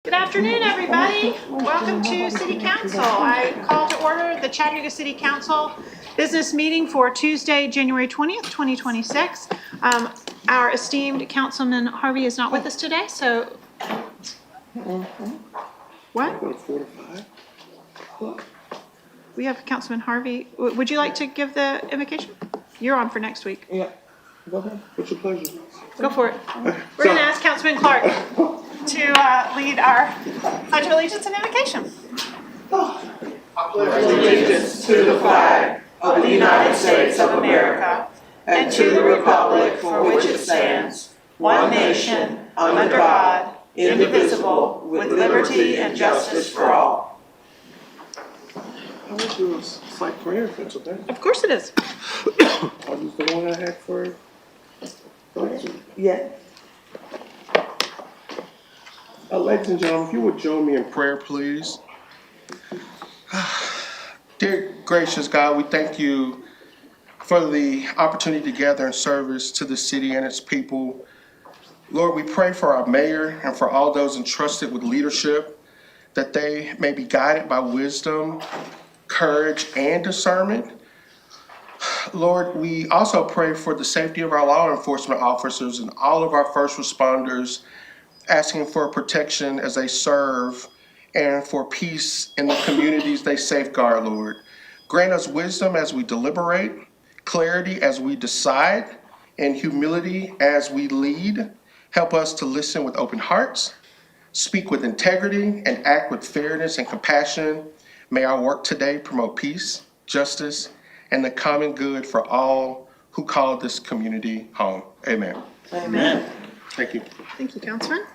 Good afternoon, everybody. Welcome to City Council. I call to order the Chattanooga City Council business meeting for Tuesday, January 20th, 2026. Our esteemed Councilman Harvey is not with us today, so. What? We have Councilman Harvey. Would you like to give the invocation? You're on for next week. Yeah, go ahead. What's your pleasure? Go for it. We're going to ask Councilman Clark to lead our Pledge of Allegiance and invocation. I pledge allegiance to the flag of the United States of America and to the republic for which it stands, one nation, under God, indivisible, with liberty and justice for all. I wish it was like prayer, if that's okay. Of course it is. I'll use the one I had for. Yeah. Ladies and gentlemen, if you would join me in prayer, please. Dear gracious God, we thank you for the opportunity to gather in service to the city and its people. Lord, we pray for our mayor and for all those entrusted with leadership, that they may be guided by wisdom, courage, and discernment. Lord, we also pray for the safety of our law enforcement officers and all of our first responders, asking for protection as they serve and for peace in the communities they safeguard, Lord. Grant us wisdom as we deliberate, clarity as we decide, and humility as we lead. Help us to listen with open hearts, speak with integrity, and act with fairness and compassion. May our work today promote peace, justice, and the common good for all who call this community home. Amen. Amen. Thank you. Thank you, Councilman.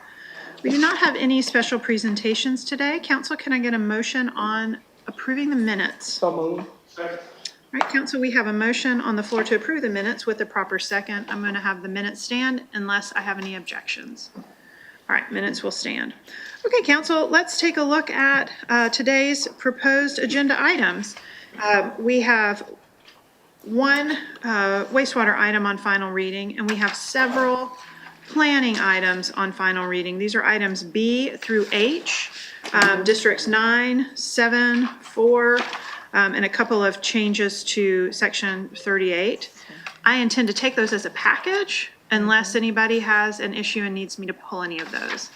We do not have any special presentations today. Council, can I get a motion on approving the minutes? So moved. All right, Council, we have a motion on the floor to approve the minutes with a proper second. I'm going to have the minutes stand unless I have any objections. All right, minutes will stand. Okay, Council, let's take a look at today's proposed agenda items. We have one wastewater item on final reading, and we have several planning items on final reading. These are items B through H, districts 9, 7, 4, and a couple of changes to section 38. I intend to take those as a package unless anybody has an issue and needs me to pull any of those.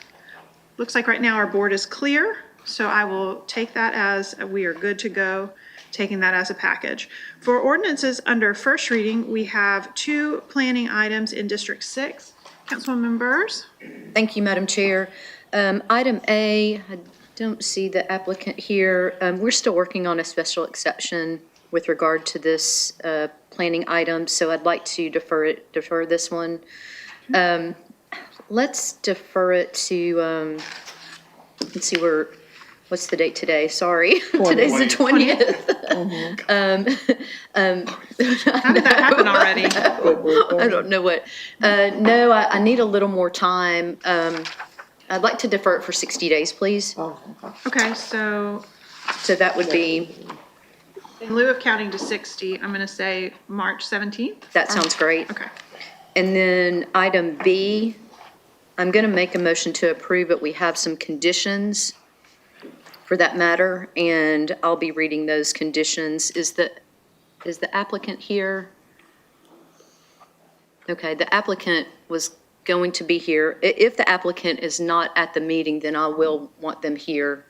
Looks like right now our board is clear, so I will take that as we are good to go, taking that as a package. For ordinances under first reading, we have two planning items in District 6. Councilwoman Burrs? Thank you, Madam Chair. Item A, I don't see the applicant here. We're still working on a special exception with regard to this planning item, so I'd like to defer this one. Let's defer it to, let's see, what's the date today? Sorry, today's the 20th. How did that happen already? I don't know what. No, I need a little more time. I'd like to defer it for 60 days, please. Okay, so So that would be, in lieu of counting to 60, I'm going to say March 17th. that sounds great. Okay. And then item B, I'm going to make a motion to approve, but we have some conditions for that matter, and I'll be reading those conditions. Is the applicant here? Okay, the applicant was going to be here. If the applicant is not at the meeting, then I will want them here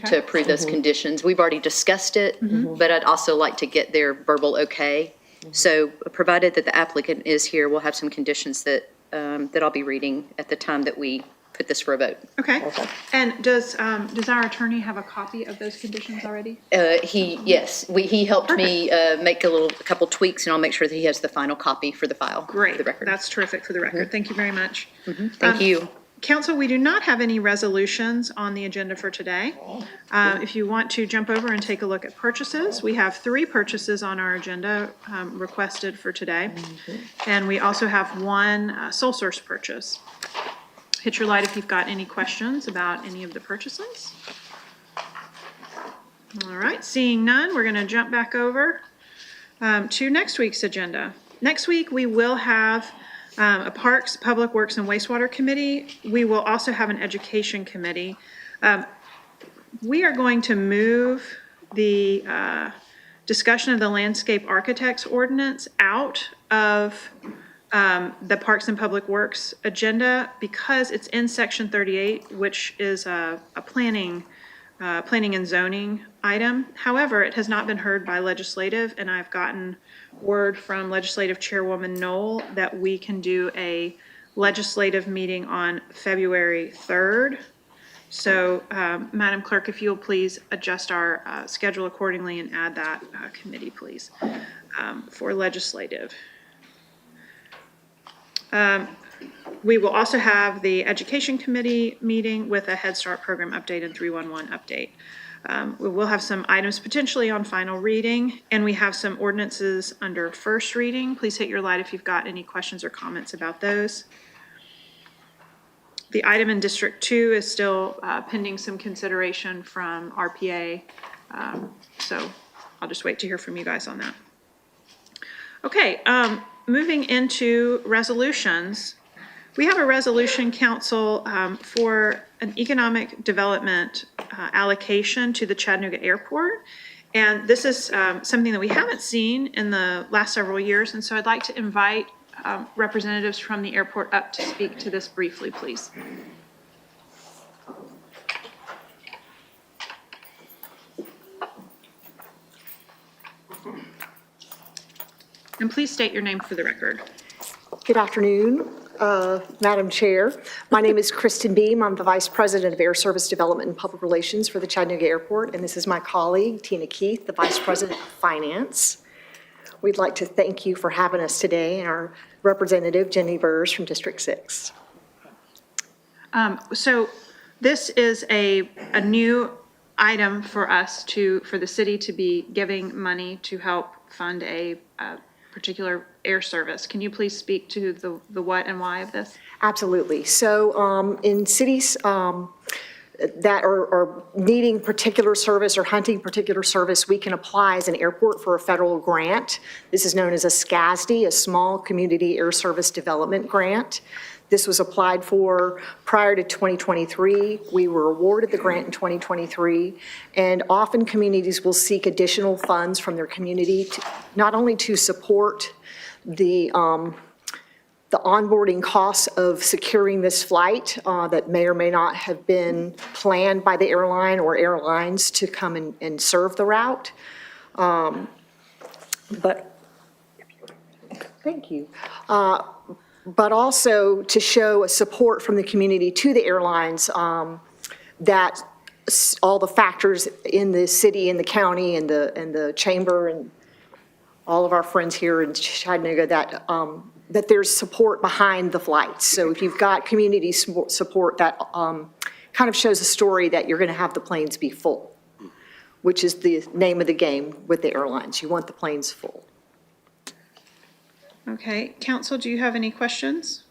to approve those conditions. We've already discussed it, but I'd also like to get their verbal okay. So provided that the applicant is here, we'll have some conditions that that I'll be reading at the time that we put this for a vote. Okay. And does our attorney have a copy of those conditions already? He helped me make a couple tweaks, and I'll make sure that he has the final copy for the file. Great. For the record. That's terrific for the record. Thank you very much. Thank you. Council, we do not have any resolutions on the agenda for today. If you want to jump over and take a look at purchases, we have 3 purchases on our agenda requested for today. And we also have one sole source purchase. Hit your light if you've got any questions about any of the purchases. All right, seeing none, we're going to jump back over to next week's agenda. Next week, we will have a Parks, Public Works, and Wastewater Committee. We will also have an Education Committee. We are going to move the discussion of the landscape architects ordinance out of the Parks and Public Works agenda because it's in section 38, which is a planning and zoning item. However, it has not been heard by legislative, and I've gotten word from Legislative Chairwoman Knoll that we can do a legislative meeting on February 3rd. So, Madam Clerk, if you'll please adjust our schedule accordingly and add that committee, please, for legislative. We will also have the Education Committee meeting with a Head Start program update and 311 update. We will have some items potentially on final reading, and we have some ordinances under first reading. Please hit your light if you've got any questions or comments about those. The item in District 2 is still pending some consideration from RPA, so I'll just wait to hear from you guys on that. Okay, moving into resolutions. We have a resolution, Council, for an economic development allocation to the Chattanooga Airport. And this is something that we haven't seen in the last several years, and so I'd like to invite representatives from the airport up to speak to this briefly, please. And please state your name for the record. Good afternoon, Madam Chair. My name is Kristen Beam. I'm the Vice President of Air Service Development and Public Relations for the Chattanooga Airport, and this is my colleague, Tina Keith, the Vice President of Finance. We'd like to thank you for having us today, and our representative, Jenny Burrs from District 6. So this is a new item for us for the city to be giving money to help fund a particular air service. Can you please speak to the what and why of this? Absolutely. So in cities that are needing particular service or hunting particular service, we can apply as an airport for a federal grant. This is known as a SCASD, a Small Community Air Service Development Grant. This was applied for prior to 2023. We were awarded the grant in 2023, and often communities will seek additional funds from their community, not only to support the onboarding costs of securing this flight that may or may not have been planned by the airline or airlines to come and serve the route. But thank you. But also to show a support from the community to the airlines that all the factors in the city and the county and the chamber and all of our friends here in Chattanooga that there's support behind the flights. So if you've got community support, that kind of shows a story that you're going to have the planes be full, which is the name of the game with the airlines. You want the planes full. Okay, Council, do you have any questions?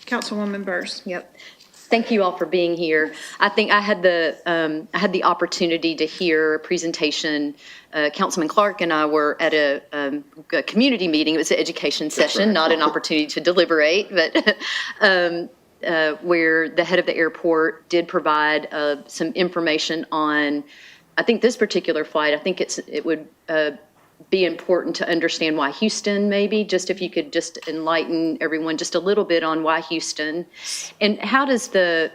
Councilwoman Burrs. Yep. Thank you all for being here. I think I had the opportunity to hear a presentation. Councilman Clark and I were at a community meeting. It was an education session, not an opportunity to deliberate, but where the head of the airport did provide some information on, I think this particular flight, I think it would be important to understand why Houston, maybe, just if you could just enlighten everyone just a little bit on why Houston, and how does the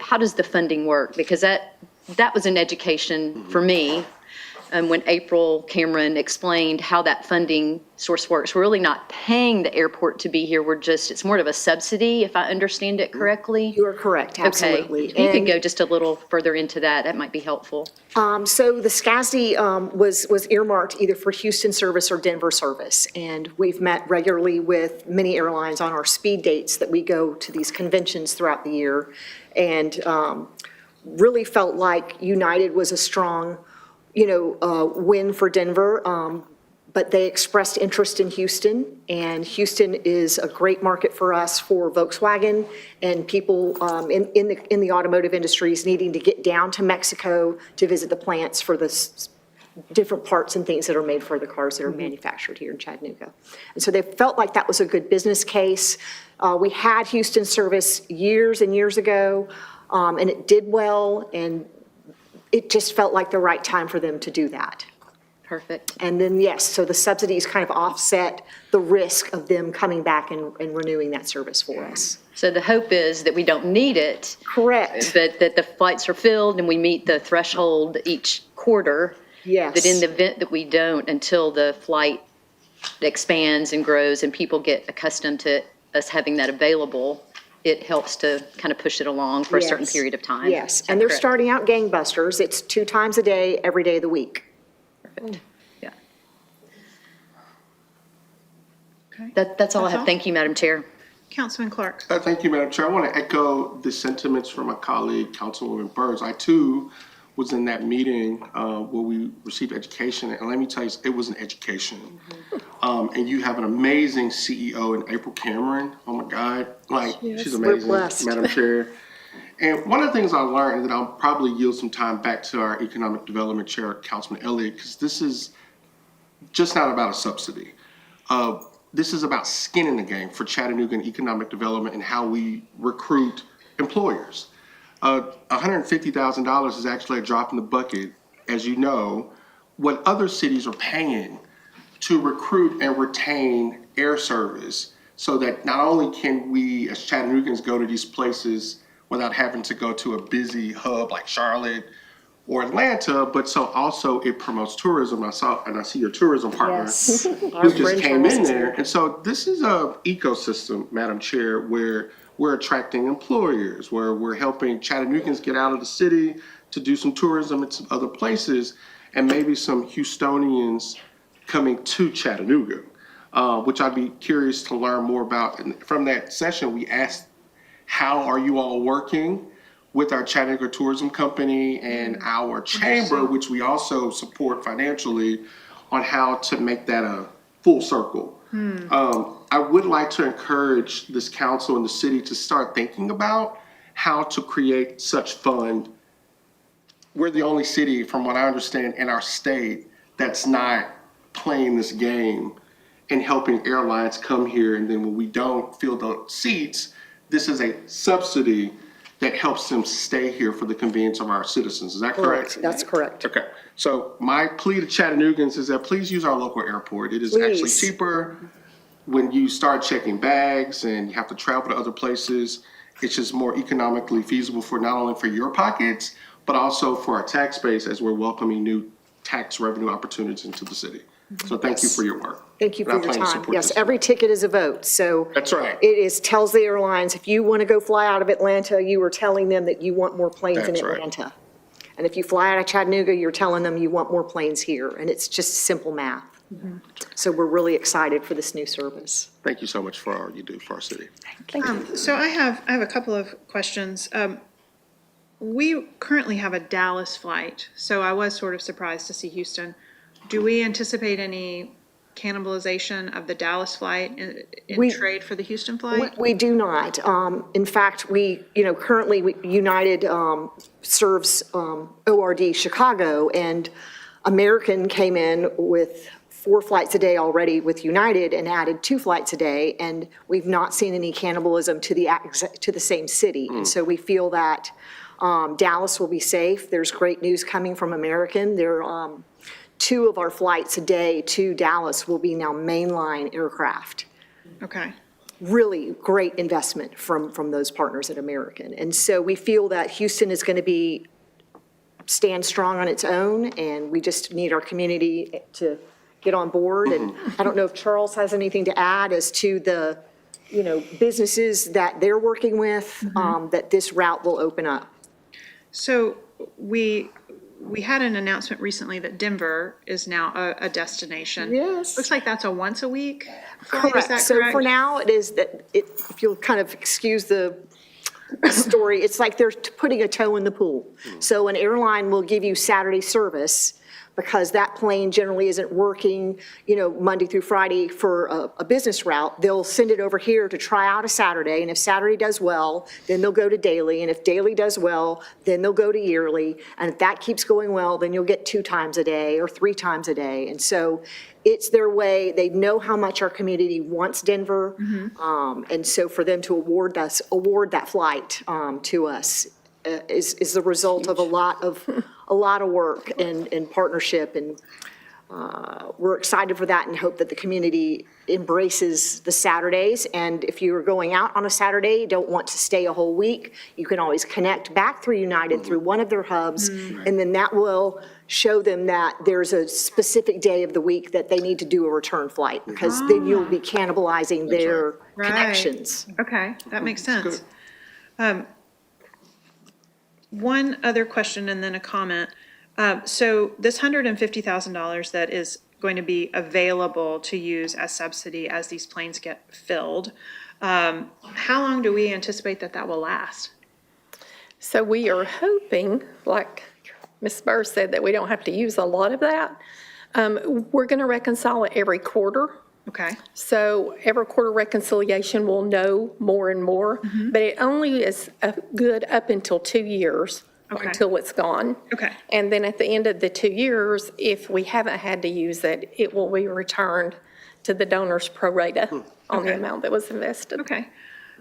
funding work? Because that was an education for me when April Cameron explained how that funding source works. We're really not paying the airport to be here. It's more of a subsidy, if I understand it correctly. You are correct, absolutely. Okay. If you could go just a little further into that, that might be helpful. So the SCASD was earmarked either for Houston service or Denver service. And we've met regularly with many airlines on our speed dates that we go to these conventions throughout the year. And really felt like United was a strong win for Denver, but they expressed interest in Houston, and Houston is a great market for us for Volkswagen and people in the automotive industries needing to get down to Mexico to visit the plants for the different parts and things that are made for the cars that are manufactured here in Chattanooga. And so they felt like that was a good business case. We had Houston service years and years ago. And it did well, and it just felt like the right time for them to do that. Perfect. And then, yes, so the subsidies kind of offset the risk of them coming back and renewing that service for us. So the hope is that we don't need it. Correct. But that the flights are filled and we meet the threshold each quarter. Yes. But in the event that we don't, until the flight expands and grows and people get accustomed to us having that available, it helps to kind of push it along for a certain Yes. period of time. Yes, Is that and they're correct? starting out gangbusters. It's 2 times a day, every day of the week. Perfect. Yeah. Okay. That's all I That's have. all? Thank you, Madam Chair. Councilman Clark. Thank you, Madam Chair. I want to echo the sentiments from my colleague, Councilwoman Burns. I too was in that meeting where we received education, and let me tell you, it was an education. And you have an amazing CEO in April Cameron. Oh my God, like she's we're amazing, blessed. Madam Chair. And one of the things I learned, and that I'll probably yield some time back to our Economic Development Chair, Councilman Elliott, because this is just not about a subsidy. This is about skin in the game for Chattanooga and economic development and how we recruit employers. $150,000 is actually a drop in the bucket, as you know, what other cities are paying to recruit and retain air service so that not only can we as Chattanoogans go to these places without having to go to a busy hub like Charlotte or Atlanta, but so also it promotes tourism. I see your tourism partner Yes. Our who just friend came Charles in is there. And so this is a ecosystem, Madam Chair, where we're attracting employers, where we're helping Chattanoogans get out of the city to do some tourism at some other places, and maybe some Houstonians coming to Chattanooga, which I'd be curious to learn more about. And from that session, we asked, how are you all working with our Chattanooga Tourism Company and our chamber, which we also support financially, on how to make that a full circle. I would like to encourage this council and the city to start thinking about how to create such fund. We're the only city, from what I understand, in our state that's not playing this game and helping airlines come here. And then when we don't fill the seats, this is a subsidy that helps them stay here for the convenience of our citizens. Is that correct? That's correct. Okay, so my plea to Chattanoogans is that please use our local airport. It is actually Please. cheaper when you start checking bags and you have to travel to other places. It's just more economically feasible for not only for your pockets, but also for our tax base as we're welcoming new tax revenue opportunities into the city. So thank you for your work. Thank you And for I your plan to time. support Yes, this. every ticket is a vote, so. That's right. It tells the airlines, if you want to go fly out of Atlanta, you are telling them that you want more planes in That's right. Atlanta. And if you fly out of Chattanooga, you're telling them you want more planes here, and it's just simple math. So we're really excited for this new service. Thank you so much for all you do for our city. So I have a couple of questions. We currently have a Dallas flight, so I was sort of surprised to see Houston. Do we anticipate any cannibalization of the Dallas flight in We- trade for the Houston flight? We do not. In fact, currently United serves ORD Chicago, and American came in with 4 flights a day already with United and added 2 flights a day, and we've not seen any cannibalism to the same city. And so we feel that Dallas will be safe. There's great news coming from American. 2 of our flights a day to Dallas will be now mainline aircraft. Okay. Really great investment from those partners at American. And so we feel that Houston is going to stand strong on its own, and we just need our community to get on board. And I don't know if Charles has anything to add as to the, businesses that they're working with, that this route will open up. So we had an announcement recently that Denver is now a destination. Yes. Looks like that's a once a week flight, is that So correct? for now, it is that, if you'll kind of excuse the story, it's like they're putting a toe in the pool. So an airline will give you Saturday service because that plane generally isn't working, Monday through Friday for a business route. They'll send it over here to try out a Saturday, and if Saturday does well, then they'll go to daily, and if daily does well, then they'll go to yearly, and if that keeps going well, then you'll get 2 times a day or 3 times a day. And so it's their way. They know how much our community wants Denver, and so for them to award that flight to us is the result of a lot of work and partnership, and we're excited for that and hope that the community embraces the Saturdays. And if you're going out on a Saturday, don't want to stay a whole week, you can always connect back through United through one of their hubs, and then that will show them that there's a specific day of the week that they need to do a return flight, because then you'll be cannibalizing their Right. connections. Okay, that makes sense. One other question and then a comment. So this $150,000 that is going to be available to use as subsidy as these planes get filled, how long do we anticipate that will last? So we are hoping, like Ms. Burr said, that we don't have to use a lot of that. We're going to reconcile it every quarter. Okay, So every quarter reconciliation will know more and more, but it only is good up until 2 years, Okay. until it's gone. Okay. And then at the end of the 2 years, if we haven't had to use it, it will be returned to the donors pro rata on the Okay. amount that was invested. okay.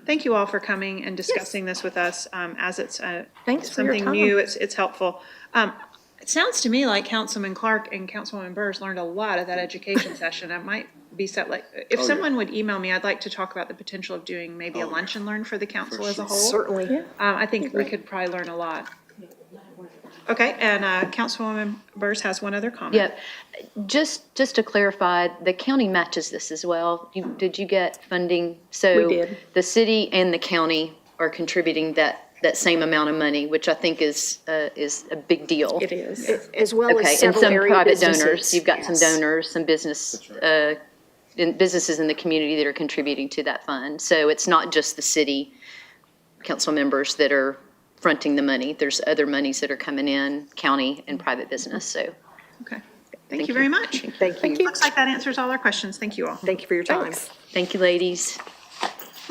Thank you all for coming and discussing this with us. As it's Thanks for your something new, time. it's helpful. It sounds to me like Councilman Clark and Councilwoman Burrs learned a lot at that education session. It might be set like, if someone would email me, I'd like to talk about the potential of doing maybe a lunch and learn for the council as a whole. Certainly. I think we could probably learn a lot. Okay, and Councilwoman Burrs has one other comment. Yeah, just to clarify, the county matches this as well. Did you get funding? So We did. the city and the county are contributing that same amount of money, which I think is a big deal. It is. As well Okay, as and several some area private businesses. donors. You've got some Yes. donors, some businesses in the community that are contributing to that fund. So it's not just the city council members that are fronting the money. There's other monies that are coming in, county and private business, so. Okay, thank you very much. Thank you. Looks like that answers all our questions. Thank you all. Thank you for your time. Thanks. Thank you, ladies.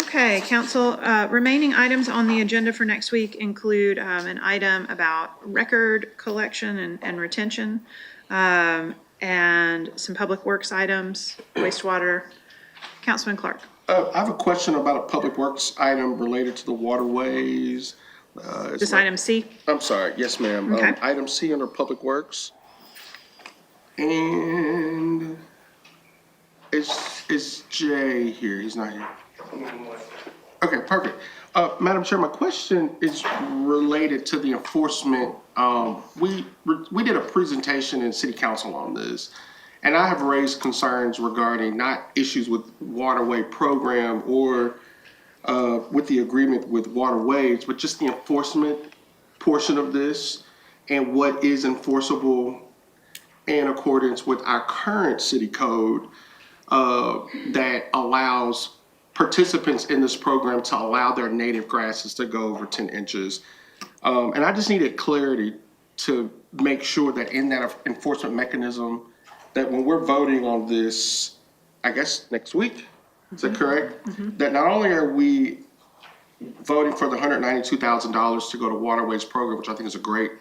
Okay, council, remaining items on the agenda for next week include an item about record collection and retention, and some public works items, wastewater. Councilman Clark. I have a question about a public works item related to the waterways. This item C. I'm sorry, yes, ma'am. Okay. Item C under Public Works. And is Jay here? He's not here. Okay, perfect. Madam Chair, my question is related to the enforcement. We did a presentation in City Council on this, and I have raised concerns regarding not issues with waterway program or with the agreement with waterways, but just the enforcement portion of this and what is enforceable in accordance with our current city code that allows participants in this program to allow their native grasses to go over 10 inches. And I just needed clarity to make sure that in that enforcement mechanism, that when we're voting on this, I guess next week, is that correct? That not only are we voting for the $192,000 to go to Waterways program, which I think is a great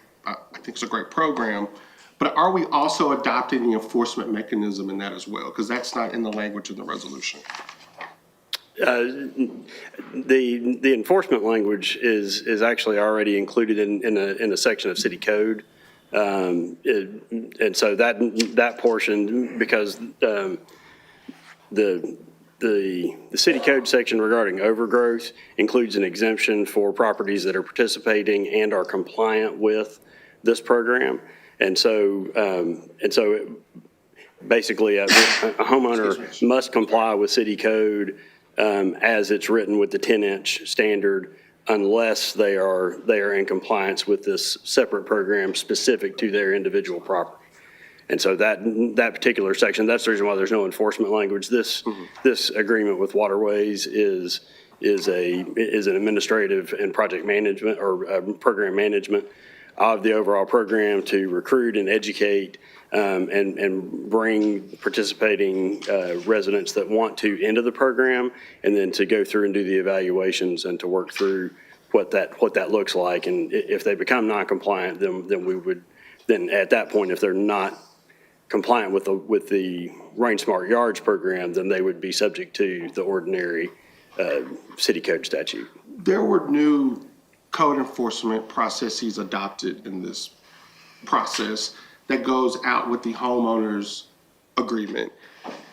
program, but are we also adopting the enforcement mechanism in that as well? Because that's not in the language of the resolution. The enforcement language is actually already included in a section of city code. And so that portion, because the city code section regarding overgrowth includes an exemption for properties that are participating and are compliant with this program. And so basically a homeowner must comply with city code as it's written with the 10-inch standard, unless they are in compliance with this separate program specific to their individual property. And so that particular section, that's the reason why there's no enforcement language. This agreement with Waterways is an administrative and project management or program management of the overall program to recruit and educate and bring participating residents that want to into the program, and then to go through and do the evaluations and to work through what that looks like. And if they become non-compliant, then at that point, if they're not compliant with the Rain Smart Yards program, then they would be subject to the ordinary city code statute. There were new code enforcement processes adopted in this process that goes out with the homeowner's agreement.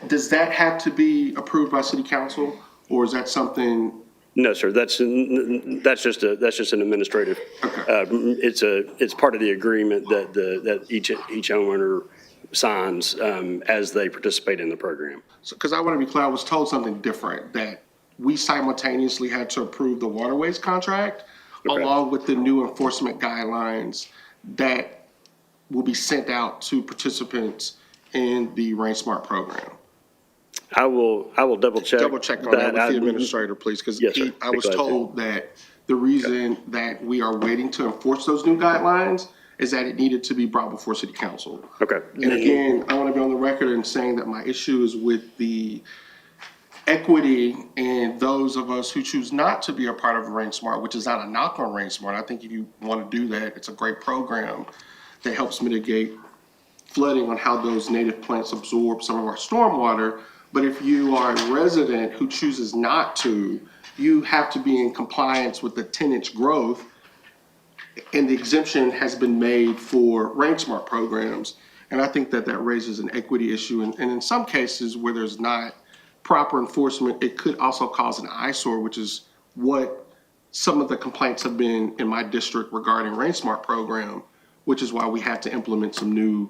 Does that have to be approved by city council, or is that something? No, sir, that's just an administrative. It's part of the agreement that each homeowner signs as they participate in the program. Because I want to be clear, I was told something different, that we simultaneously had to approve the waterways contract along with the new enforcement guidelines that will be sent out to participants in the Rain Smart program. I will double check. Double check on that with the administrator, please, because Yes, sir. I was Be glad to. told that the reason that we are waiting to enforce those new guidelines is that it needed to be brought before city council. Okay. And again, I want to be on the record in saying that my issue is with the equity and those of us who choose not to be a part of Rain Smart, which is not a knock on Rain Smart. I think if you want to do that, it's a great program that helps mitigate flooding on how those native plants absorb some of our stormwater. But if you are a resident who chooses not to, you have to be in compliance with the 10-inch growth. And the exemption has been made for Rain Smart programs. And I think that that raises an equity issue. And in some cases where there's not proper enforcement, it could also cause an eyesore, which is what some of the complaints have been in my district regarding Rain Smart program, which is why we had to implement some new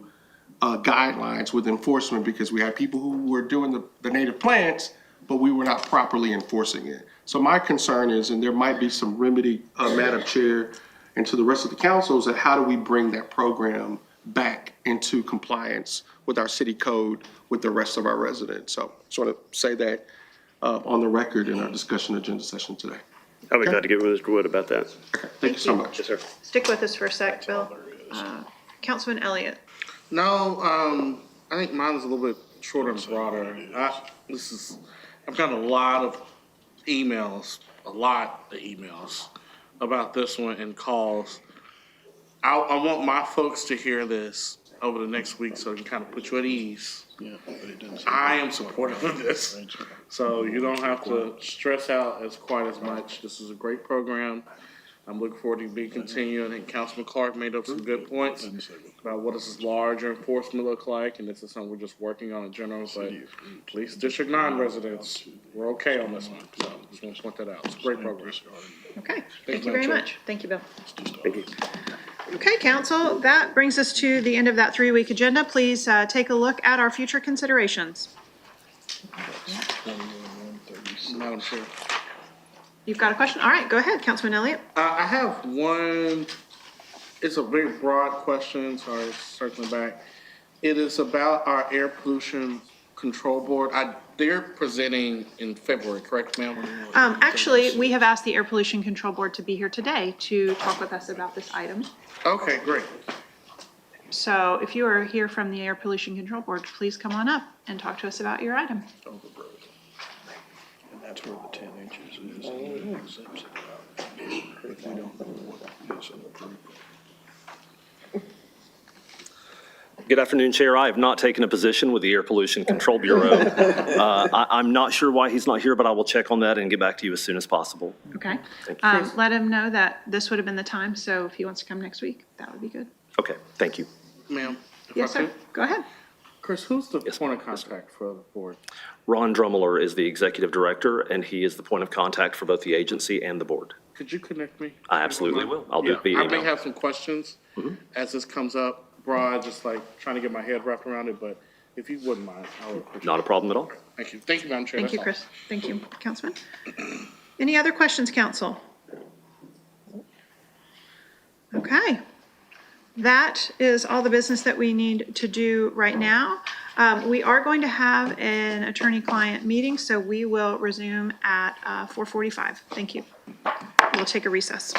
guidelines with enforcement, because we had people who were doing the native plants, but we were not properly enforcing it. So my concern is, and there might be some remedy, Madam Chair, and to the rest of the council, is that how do we bring that program back into compliance with our city code with the rest of our residents? So just want to say that on the record in our discussion agenda session today. I'll be glad to get with Mr. Wood about that. Okay, thank you so much. Yes, sir. Stick with us for a sec, Bill. Councilman Elliott. No, I think mine is a little bit shorter and broader. I've got a lot of emails about this one and calls. I want my folks to hear this over the next week so it can kind of put you at ease. I am supportive of this, so you don't have to stress out as quite as much. This is a great program. I'm looking forward to being continued. I think Councilman Clark made up some good points about what does this larger enforcement look like, and this is something we're just working on in general, but at least District 9 residents, we're okay on this one, so just want to point that out. It's a great program. Okay, thank you very much. Thank you, Bill. Thank you. Okay, council, that brings us to the end of that 3-week agenda. Please take a look at our future considerations. Madam Chair. You've got a question? All right, go ahead, Councilman Elliott. I have one, it's a very broad question, sorry, circling back. It is about our air pollution control board. They're presenting in February, correct, ma'am? Actually, we have asked the Air Pollution Control Board to be here today to talk with us about this item. Okay, great. So if you are here from the Air Pollution Control Board, please come on up and talk to us about your item. And that's where the 10 inches is, and it exempts it out. If we don't know what is approved. Good afternoon, Chair. I have not taken a position with the Air Pollution Control Bureau. I'm not sure why he's not here, but I will check on that and get back to you as soon as possible. Okay? Thank you. Let him know that this would have been the time, so if he wants to come next week, that would be good. Okay, thank you. Ma'am? if I Yes, sir. could. Go ahead. Chris, who's the Yes, point of ma'am. Yes, sir. contact for the board? Ron Drummeler is the Executive Director, and he is the point of contact for both the agency and the board. Could you connect me? I absolutely will. I'll do it via Yeah, I may email. have some questions as this comes up, broad, just like trying to get my head wrapped around it, but if you wouldn't mind, I would appreciate it. Not a problem at all. Thank you. Thank you, Madam Chair. Thank you, That's all. Chris. Thank you, Councilman. Any other questions, council? Okay. That is all the business that we need to do right now. We are going to have an attorney-client meeting, so we will resume at 4:45. Thank you. We'll take a recess.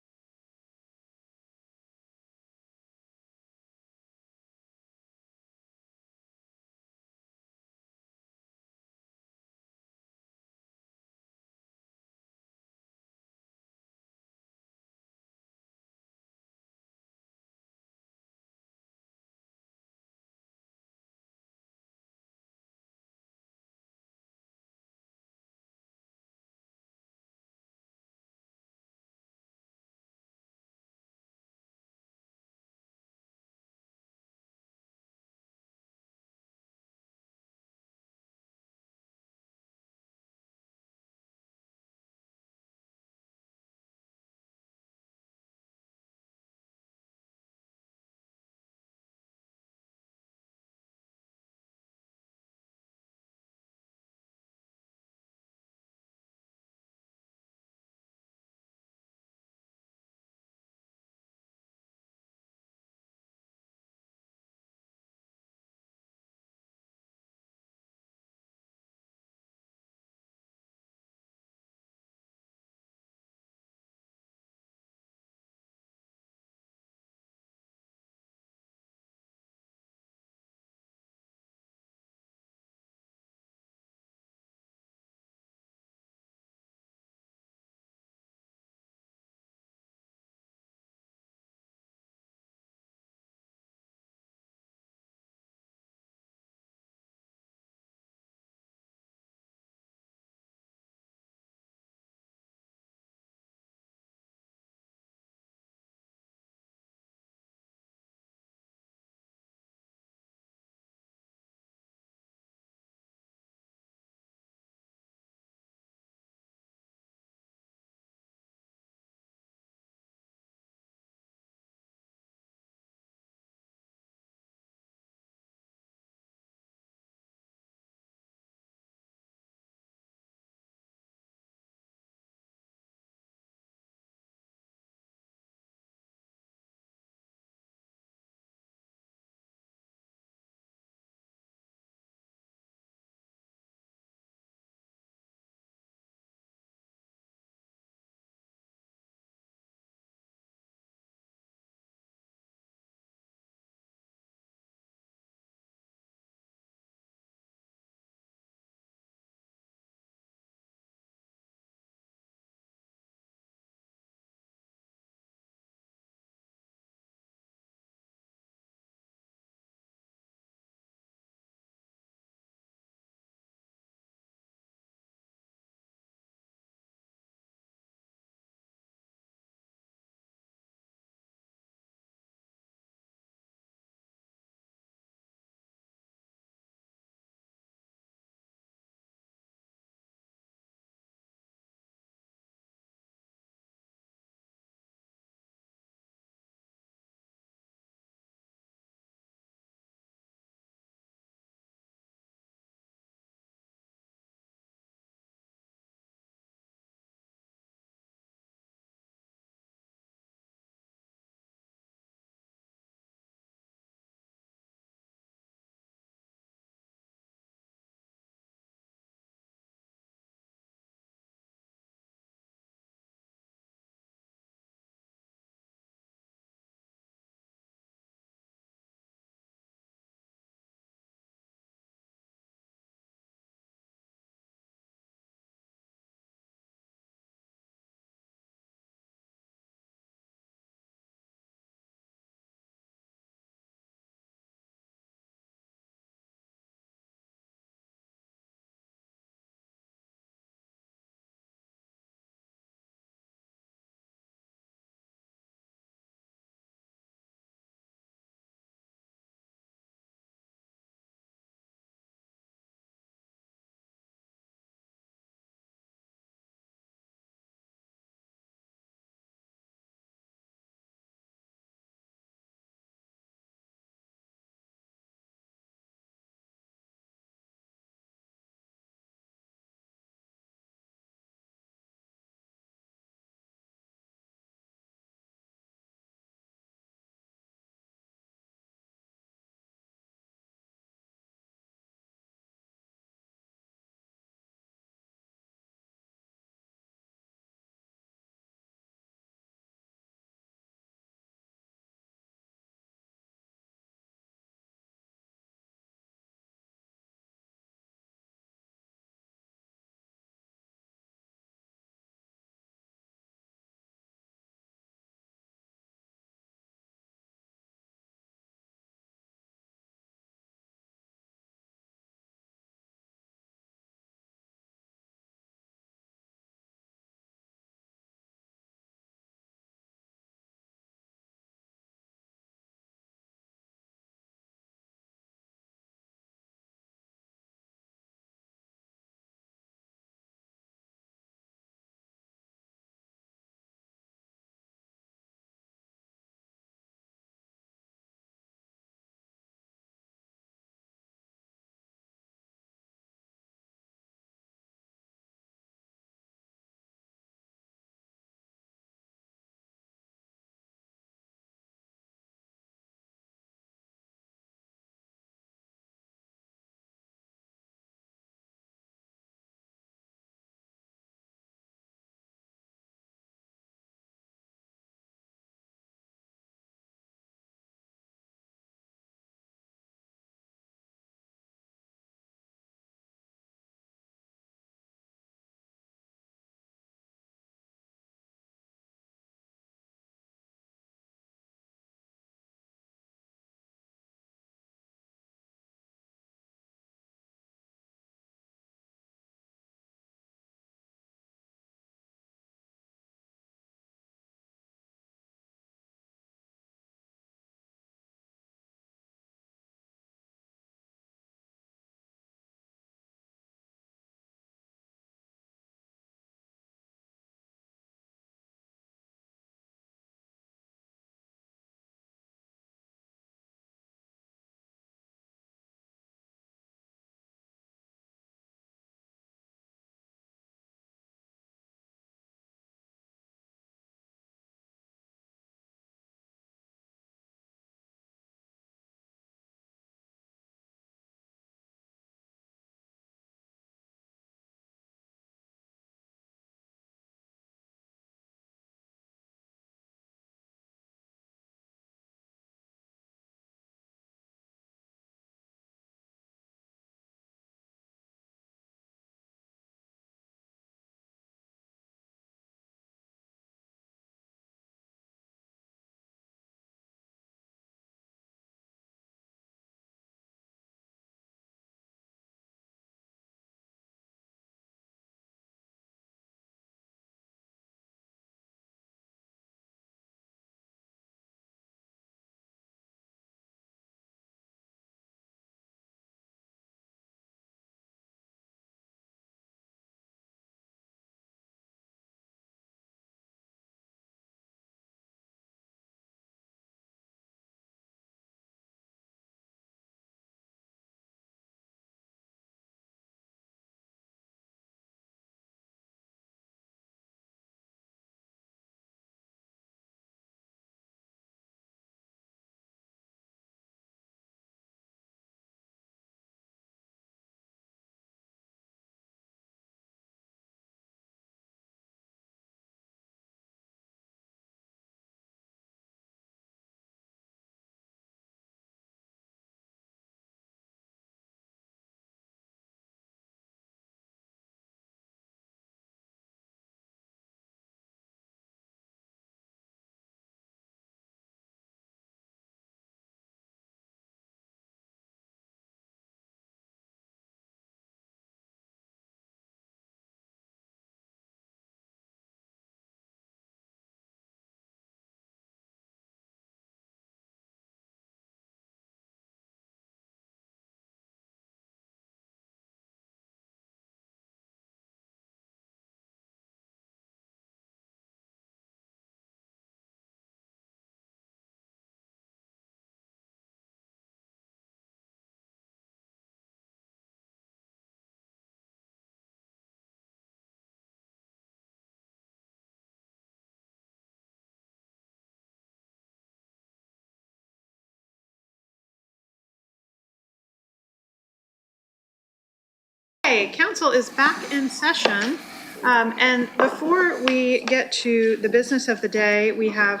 Okay, council is back in session. And before we get to the business of the day, we have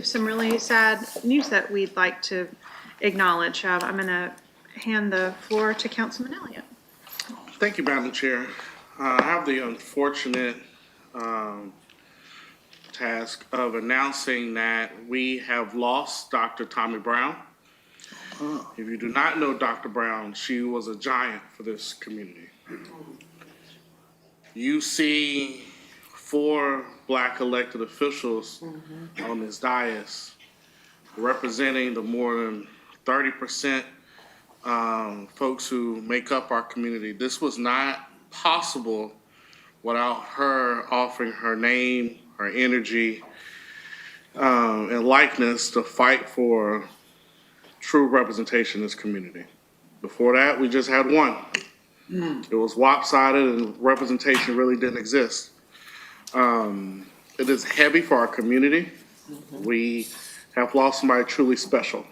some really sad news that we'd like to acknowledge. I'm going to hand the floor to Councilman Elliott. Thank you, Madam Chair. I have the unfortunate task of announcing that we have lost Dr. Tommy Brown. If you do not know Dr. Brown, she was a giant for this community. You see 4 Black elected officials on this dais representing the more than 30% folks who make up our community. This was not possible without her offering her name, her energy, and likeness to fight for true representation in this community. Before that, we just had one. It was lopsided and representation really didn't exist. It is heavy for our community. We have lost somebody truly special.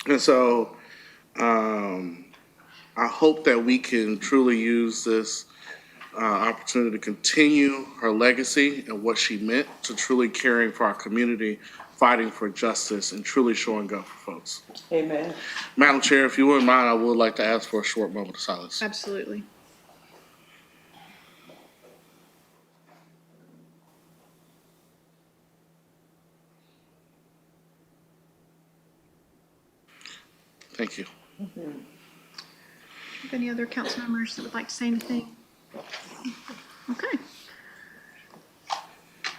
And so I hope that we can truly use this opportunity to continue her legacy and what she meant to truly caring for our community, fighting for justice, and truly showing up for folks. Amen. Madam Chair, if you wouldn't mind, I would like to ask for a short moment of silence. Absolutely. Thank you. Any other council members that would like to say anything? Okay.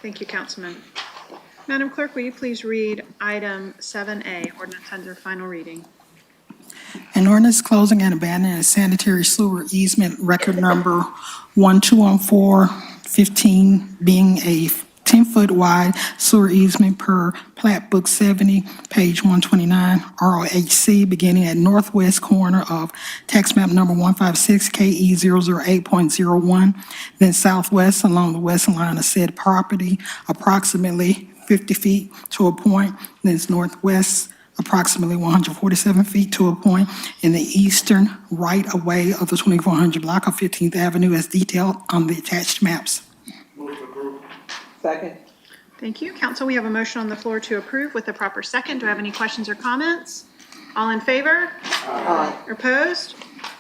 Thank you, Councilman. Madam Clerk, will you please read item 7A, ordinance under final reading? An ordinance closing and abandoning a sanitary sewer easement, record number 121415, being a 10-foot wide sewer easement per Plat Book 70, page 129, ROHC, beginning at northwest corner of tax map number 156 KE 008.01, then southwest along the western line of said property, approximately 50 feet to a point, then northwest approximately 147 feet to a point in the eastern right-of-way of the 2400 block of 15th Avenue as detailed on the attached maps. Second. Thank you. Council, we have a motion on the floor to approve with the proper second. Do I have any questions or comments? All in favor? Aye. Opposed?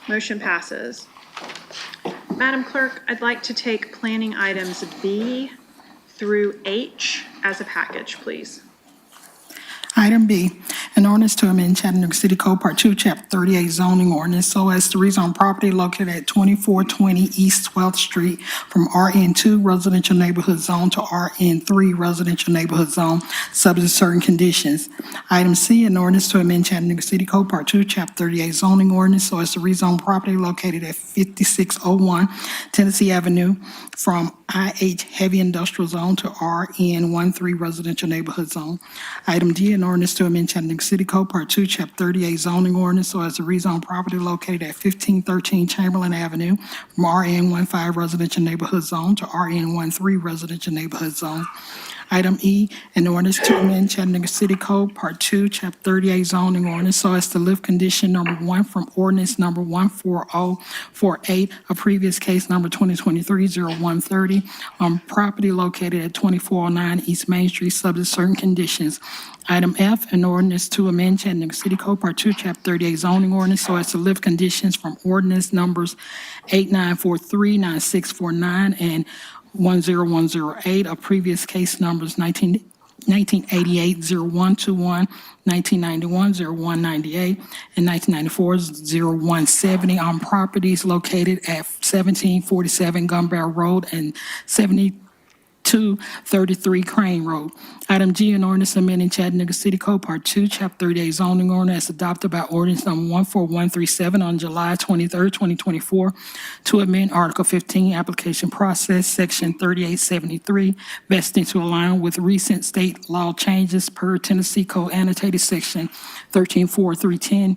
Motion passes. Madam Clerk, I'd like to take planning items B through H as a package, please. Item B, an ordinance to amend Chattanooga City Code Part 2, Chapter 38 zoning ordinance so as to rezone property located at 2420 East 12th Street from RN2 residential neighborhood zone to RN3 residential neighborhood zone, subject to certain conditions. Item C, an ordinance to amend Chattanooga City Code Part 2, Chapter 38 zoning ordinance so as to rezone property located at 5601 Tennessee Avenue from IH heavy industrial zone to RN13 residential neighborhood zone. Item D, an ordinance to amend Chattanooga City Code Part 2, Chapter 38 zoning ordinance so as to rezone property located at 1513 Chamberlain Avenue from RN15 residential neighborhood zone to RN13 residential neighborhood zone. Item E, an ordinance to amend Chattanooga City Code Part 2, Chapter 38 zoning ordinance so as to lift condition number 1 from ordinance number 14048, a previous case number 2023-0130, on property located at 2409 East Main Street, subject to certain conditions. Item F, an ordinance to amend Chattanooga City Code Part 2, Chapter 38 zoning ordinance so as to lift conditions from ordinance numbers 8943, 9649, and 10108 of previous case numbers 1988-0121, 1991-0198, and 1994-0170 on properties located at 1747 Gun Barrel Road and 7233 Crane Road. Item G, an ordinance amending Chattanooga City Code Part 2, Chapter 38 zoning ordinance adopted by ordinance number 14137 on July 23rd, 2024, to amend Article 15, application process, Section 3873, vesting to align with recent state law changes per Tennessee Code annotated Section 134310.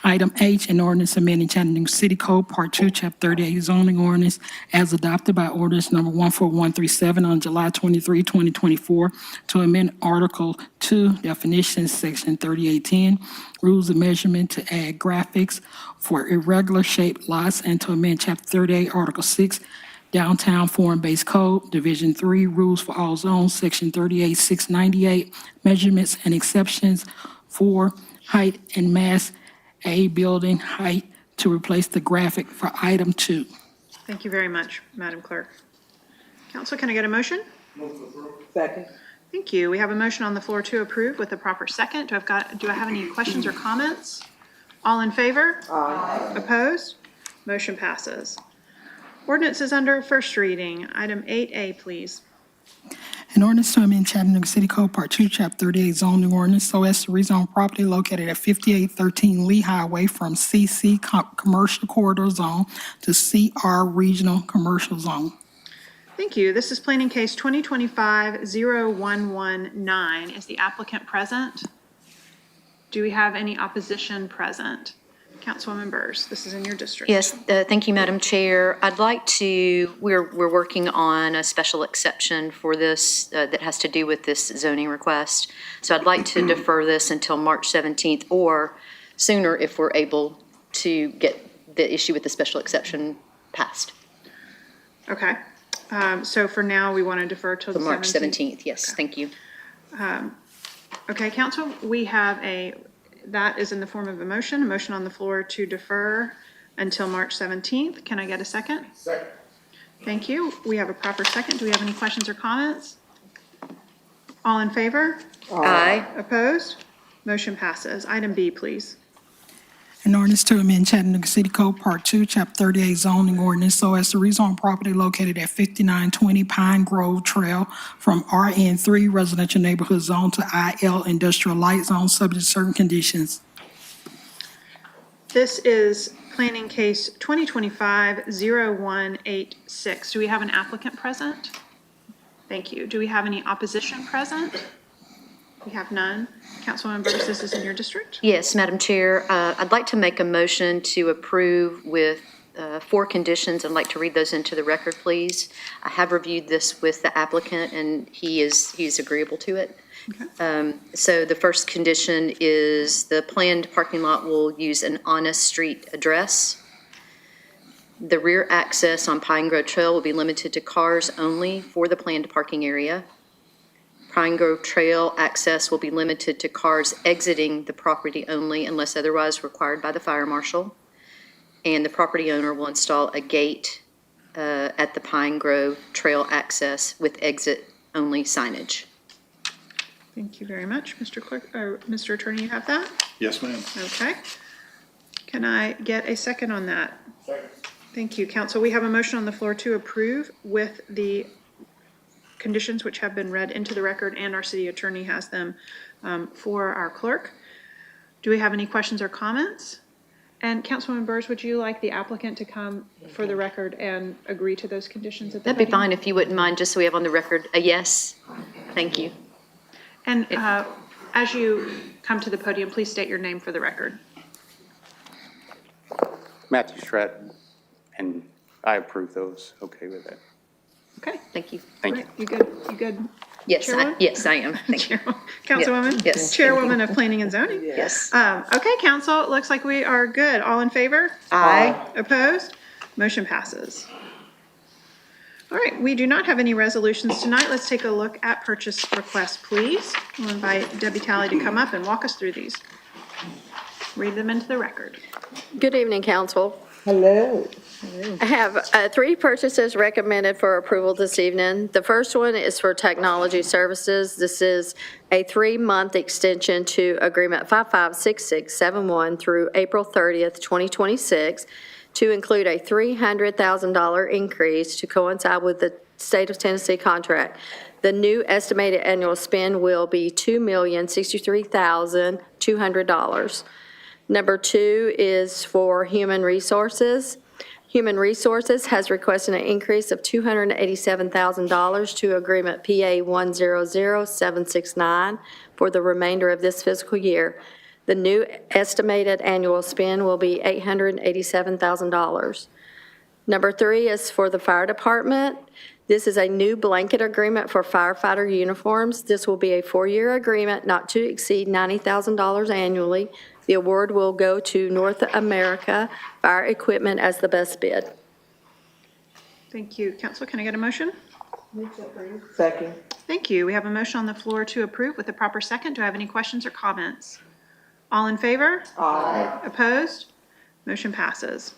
Item H, an ordinance amending Chattanooga City Code Part 2, Chapter 38 zoning ordinance as adopted by ordinance number 14137 on July July 23, 2024, to amend Article 2 definitions, Section 3810, rules of measurement to add graphics for irregular shaped lots and to amend Chapter 38, Article 6, Downtown Foreign-Based Code, Division 3, Rules for All Zones, Section 38698, measurements and exceptions for height and mass, A, building height, to replace the graphic for item 2. Thank you very much, Madam Clerk. Council, can I get a motion? Second. Thank you. We have a motion on the floor to approve with a proper second. Do I have any questions or comments? All in favor? Aye. Opposed? Motion passes. Ordinance is under first reading. Item 8A, please. An ordinance to amend Chattanooga City Code Part 2, Chapter 38 zoning ordinance so as to rezone property located at 5813 Lee Highway from CC Commercial Corridor Zone to CR Regional Commercial Zone. Thank you. This is planning case 2025-0119. Is the applicant present? Do we have any opposition present? Councilwoman Burrs, this is in your district. Yes, thank you, Madam Chair. I'd like to, we're working on a special exception for this that has to do with this zoning request. So I'd like to defer this until March 17th or sooner if we're able to get the issue with the special exception passed. Okay. So for now, we want to defer till the 17th? March 17th, yes, thank you. Okay, council, we have that is in the form of a motion on the floor to defer until March 17th. Can I get a second? Second. Thank you. We have a proper second. Do we have any questions or comments? All in favor? Aye. Opposed? Motion passes. Item B, please. An ordinance to amend Chattanooga City Code Part 2, Chapter 38 zoning ordinance so as to rezone property located at 5920 Pine Grove Trail from RN3 Residential Neighborhood Zone to IL Industrial Light Zone, subject to certain conditions. This is planning case 2025-0186. Do we have an applicant present? Thank you. Do we have any opposition present? We have none. Councilwoman Burrs, this is in your district. Yes, Madam Chair, I'd like to make a motion to approve with 4 conditions. I'd like to read those into the record, please. I have reviewed this with the applicant, and he is agreeable to it. Okay. So the first condition is the planned parking lot will use an honest street address. The rear access on Pine Grove Trail will be limited to cars only for the planned parking area. Pine Grove Trail access will be limited to cars exiting the property only unless otherwise required by the fire marshal. And the property owner will install a gate at the Pine Grove Trail access with exit-only signage. Thank you very much. Mr. Clerk, or Mr. Attorney, you have that? Yes, ma'am. Okay. Can I get a second on that? Second. Thank you, council. We have a motion on the floor to approve with the conditions which have been read into the record, and our city attorney has them for our clerk. Do we have any questions or comments? And Councilwoman Burrs, would you like the applicant to come for the record and agree to those conditions at the That'd be podium? fine if you wouldn't mind, just so we have on the record a yes. Thank you. And as you come to the podium, please state your name for the record. Matthew Stratton, and I approve those. Okay with that. Okay. Thank you. Thank you. You good? You good? Yes, Chairwoman? yes, I am. Thank you. Councilwoman? Yes. Chairwoman of Planning and Zoning? Yes. Okay, council, it looks like we are good. All in favor? Aye. Opposed? Motion passes. All right, we do not have any resolutions tonight. Let's take a look at purchase requests, please. We'll invite Debbie Talley to come up and walk us through these. Read them into the record. Good evening, council. Hello. I have 3 purchases recommended for approval this evening. The first one is for technology services. This is a 3-month extension to Agreement 556671 through April 30th, 2026, to include a $300,000 increase to coincide with the State of Tennessee contract. The new estimated annual spend will be $2,063,200. Number 2 is for human resources. Human Resources has requested an increase of $287,000 to Agreement PA 100769 for the remainder of this fiscal year. The new estimated annual spend will be $887,000. Number 3 is for the fire department. This is a new blanket agreement for firefighter uniforms. This will be a 4-year agreement not to exceed $90,000 annually. The award will go to North America Fire Equipment as the best bid. Thank you. Council, can I get a motion? Second. Thank you. We have a motion on the floor to approve with a proper second. Do I have any questions or comments? All in favor? Aye. Opposed? Motion passes.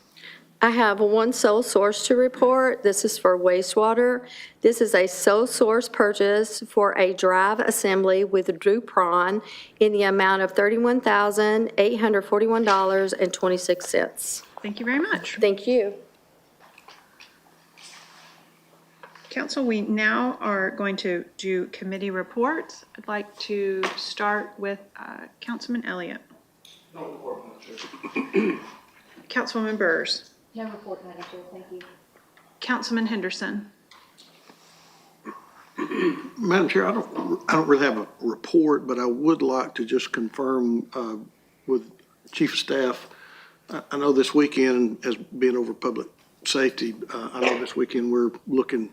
I have one sole source to report. This is for wastewater. This is a sole source purchase for a drive assembly with Dupron in the amount of $31,841.26. Thank you very much. Thank you. Council, we now are going to do committee reports. I'd like to start with Councilman Elliott. Councilwoman Burrs. No report, Madam Chair, thank you. Councilman Henderson. Madam Chair, I don't really have a report, but I would like to just confirm with Chief of Staff. I know this weekend, as being over public safety, I know this weekend we're looking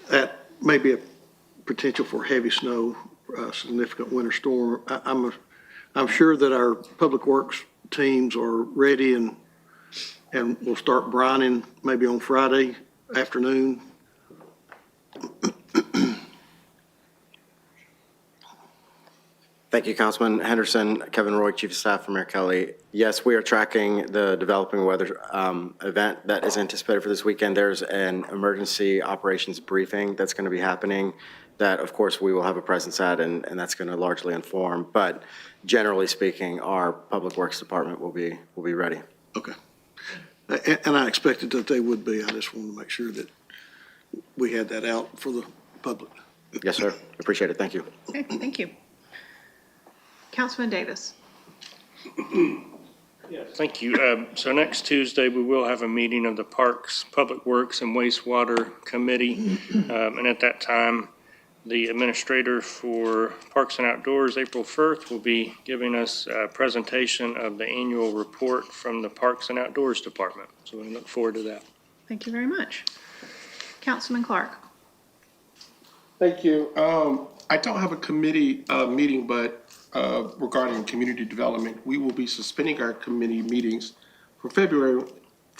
at maybe a potential for heavy snow, significant winter storm. I'm sure that our public works teams are ready and we'll start brining maybe on Friday afternoon. Thank you, Councilman Henderson. Kevin Roy, Chief of Staff for Mayor Kelly. Yes, we are tracking the developing weather event that is anticipated for this weekend. There's an emergency operations briefing that's going to be happening that, of course, we will have a presence at, and that's going to largely inform. But generally speaking, our Public Works Department will be ready. Okay. And I expected that they would be. I just wanted to make sure that we had that out for the public. Yes, sir. Appreciate it. Thank you. Okay, thank you. Councilman Davis. Thank you. So next Tuesday, we will have a meeting of the Parks, Public Works, and Wastewater Committee. And at that time, the administrator for Parks and Outdoors, April 1st, will be giving us a presentation of the annual report from the Parks and Outdoors Department. So we look forward to that. Thank you very much. Councilman Clark. Thank you. I don't have a committee meeting, but regarding community development, we will be suspending our committee meetings for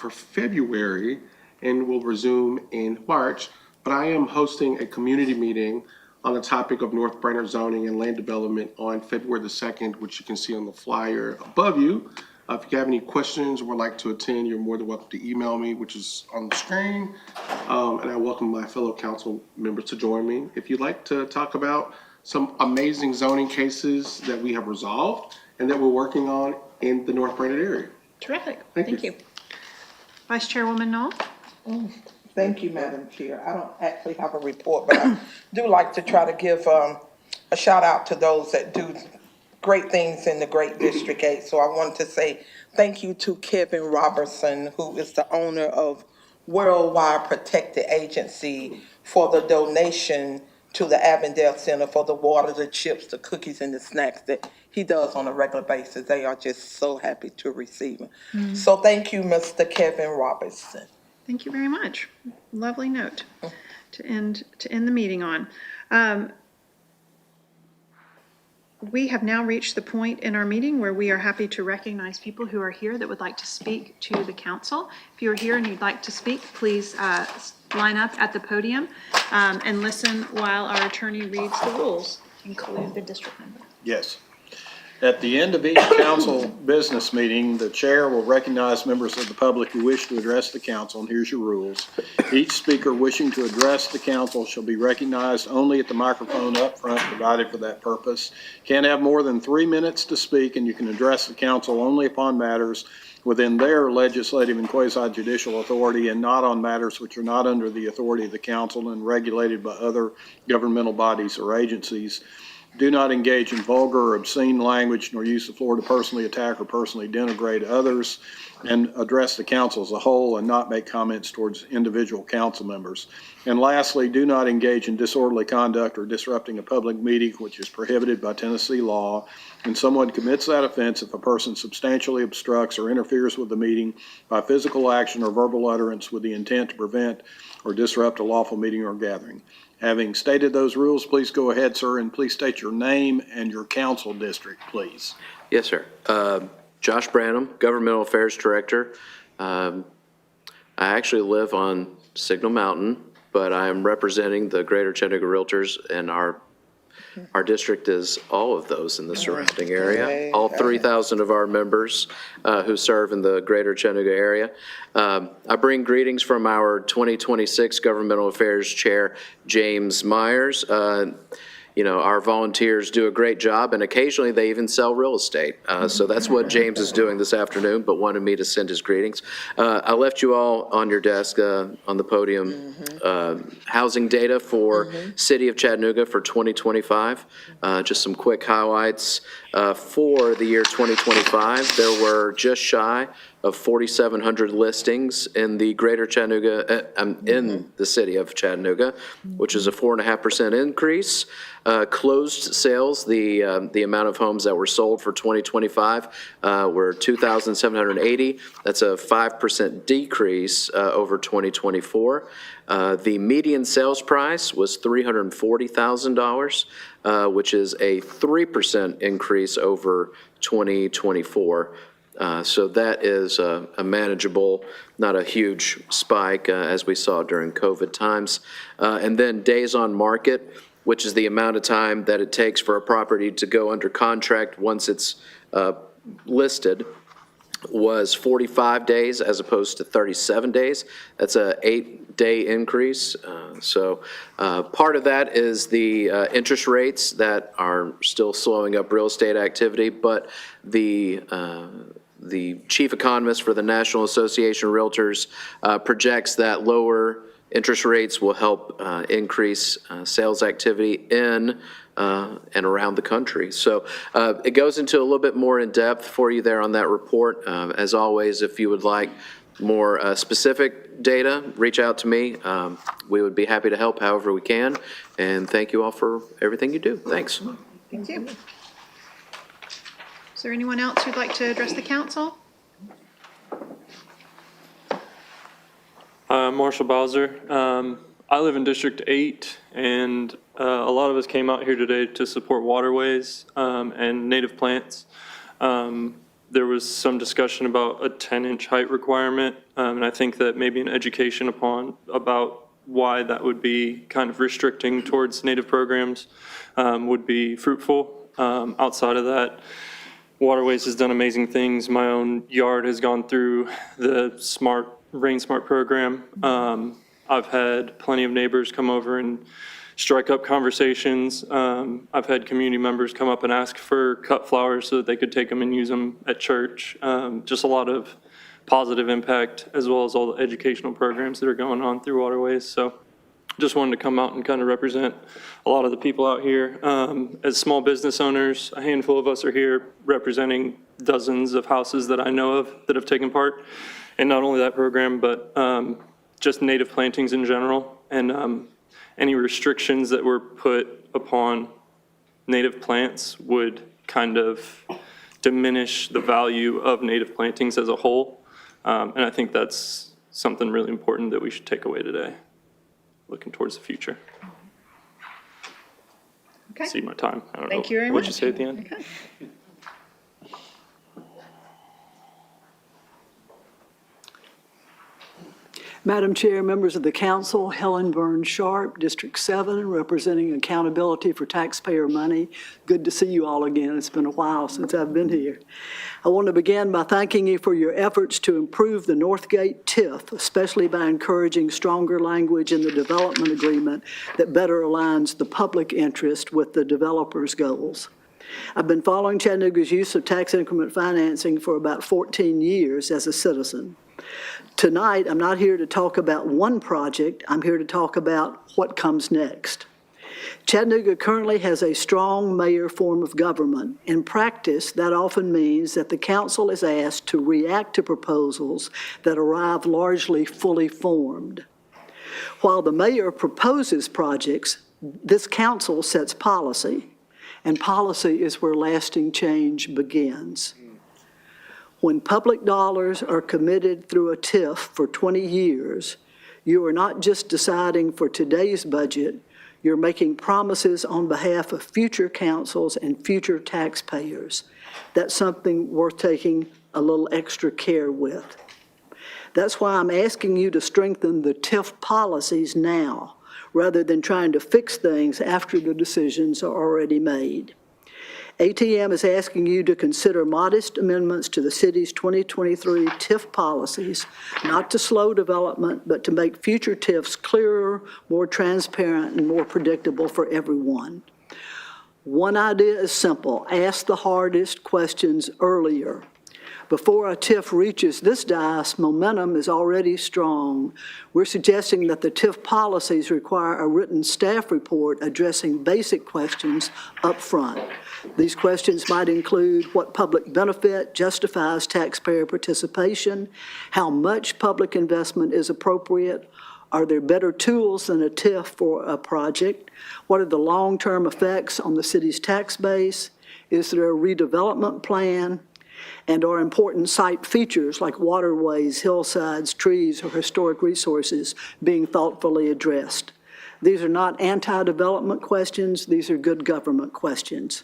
February, and will resume in March. But I am hosting a community meeting on the topic of North Brainerd zoning and land development on February the 2nd, which you can see on the flyer above you. If you have any questions or would like to attend, you're more than welcome to email me, which is on the screen. And I welcome my fellow council members to join me. If you'd like to talk about some amazing zoning cases that we have resolved and that we're working on in the North Brainerd area. Terrific. Thank you. Vice Chairwoman Knoll. Thank you, Madam Chair. I don't actually have a report, but I do like to try to give a shout out to those that do great things in the Great District 8. So I wanted to say thank you to Kevin Robertson, who is the owner of Worldwide Protected Agency, for the donation to the Avondale Center for the water, the chips, the cookies, and the snacks that he does on a regular basis. They are just so happy to receive them. So thank you, Mr. Kevin Robertson. Thank you very much. Lovely note to end the meeting on. We have now reached the point in our meeting where we are happy to recognize people who are here that would like to speak to the council. If you're here and you'd like to speak, please line up at the podium and listen while our attorney reads the rules, include the district number. Yes. At the end of each council business meeting, the chair will recognize members of the public who wish to address the council, and here's your rules. Each speaker wishing to address the council shall be recognized only at the microphone up front provided for that purpose. Can't have more than 3 minutes to speak, and you can address the council only upon matters within their legislative and quasi-judicial authority and not on matters which are not under the authority of the council and regulated by other governmental bodies or agencies. Do not engage in vulgar or obscene language, nor use the floor to personally attack or personally denigrate others, and address the council as a whole and not make comments towards individual council members. And lastly, do not engage in disorderly conduct or disrupting a public meeting which is prohibited by Tennessee law. And someone commits that offense if a person substantially obstructs or interferes with the meeting by physical action or verbal utterance with the intent to prevent or disrupt a lawful meeting or gathering. Having stated those rules, please go ahead, sir, and please state your name and your council district, please. Yes, sir. Josh Branham, Governmental Affairs Director. I actually live on Signal Mountain, but I am representing the Greater Chattanooga Realtors, and our district is all of those in the surrounding area. All 3,000 of our members who serve in the Greater Chattanooga area. I bring greetings from our 2026 Governmental Affairs Chair, James Myers. Our volunteers do a great job, and occasionally they even sell real estate. So that's what James is doing this afternoon, but wanted me to send his greetings. I left you all on your desk on the podium housing data for City of Chattanooga for 2025. Just some quick highlights. For the year 2025, there were just shy of 4,700 listings in the Greater Chattanooga, in the City of Chattanooga, which is a 4.5% increase. Closed sales, the amount of homes that were sold for 2025 were 2,780. That's a 5% decrease over 2024. The median sales price was $340,000, which is a 3% increase over 2024. So that is a manageable, not a huge spike as we saw during COVID times. And then days on market, which is the amount of time that it takes for a property to go under contract once it's listed, was 45 days as opposed to 37 days. That's a 8-day increase. So part of that is the interest rates that are still slowing up real estate activity, but the chief economist for the National Association of Realtors projects that lower interest rates will help increase sales activity in and around the country. So it goes into a little bit more in depth for you there on that report. As always, if you would like more specific data, reach out to me. We would be happy to help however we can. And thank you all for everything you do. Thanks. Thank you. Is there anyone else who'd like to address the council? Marshall Bowser. I live in District 8, and a lot of us came out here today to support waterways and native plants. There was some discussion about a 10-inch height requirement, and I think that maybe an education about why that would be kind of restricting towards native programs would be fruitful. Outside of that, Waterways has done amazing things. My own yard has gone through the Rain Smart program. I've had plenty of neighbors come over and strike up conversations. I've had community members come up and ask for cut flowers so that they could take them and use them at church. Just a lot of positive impact, as well as all the educational programs that are going on through Waterways. So just wanted to come out and kind of represent a lot of the people out here. As small business owners, a handful of us are here representing dozens of houses that I know of that have taken part in not only that program, but just native plantings in general. And any restrictions that were put upon native plants would kind of diminish the value of native plantings as a whole. And I think that's something really important that we should take away today, looking towards the future. Okay. See my time. I don't know. Thank you very much. What'd you say at the end? Okay. Madam Chair, members of the council, Helen Burns Sharp, District 7, representing accountability for taxpayer money. Good to see you all again. It's been a while since I've been here. I want to begin by thanking you for your efforts to improve the Northgate TIF, especially by encouraging stronger language in the development agreement that better aligns the public interest with the developer's goals. I've been following Chattanooga's use of tax increment financing for about 14 years as a citizen. Tonight, I'm not here to talk about one project. I'm here to talk about what comes next. Chattanooga currently has a strong mayor form of government. In practice, that often means that the council is asked to react to proposals that arrive largely fully formed. While the mayor proposes projects, this council sets policy, and policy is where lasting change begins. When public dollars are committed through a TIF for 20 years, you are not just deciding for today's budget, you're making promises on behalf of future councils and future taxpayers. That's something worth taking a little extra care with. That's why I'm asking you to strengthen the TIF policies now, rather than trying to fix things after the decisions are already made. ATM is asking you to consider modest amendments to the city's 2023 TIF policies, not to slow development, but to make future TIFs clearer, more transparent, and more predictable for everyone. One idea is simple: ask the hardest questions earlier. Before a TIF reaches this dais, momentum is already strong. We're suggesting that the TIF policies require a written staff report addressing basic questions up front. These questions might include what public benefit justifies taxpayer participation, how much public investment is appropriate, are there better tools than a TIF for a project, what are the long-term effects on the city's tax base, is there a redevelopment plan, and are important site features like waterways, hillsides, trees, or historic resources being thoughtfully addressed. These are not anti-development questions, these are good government questions.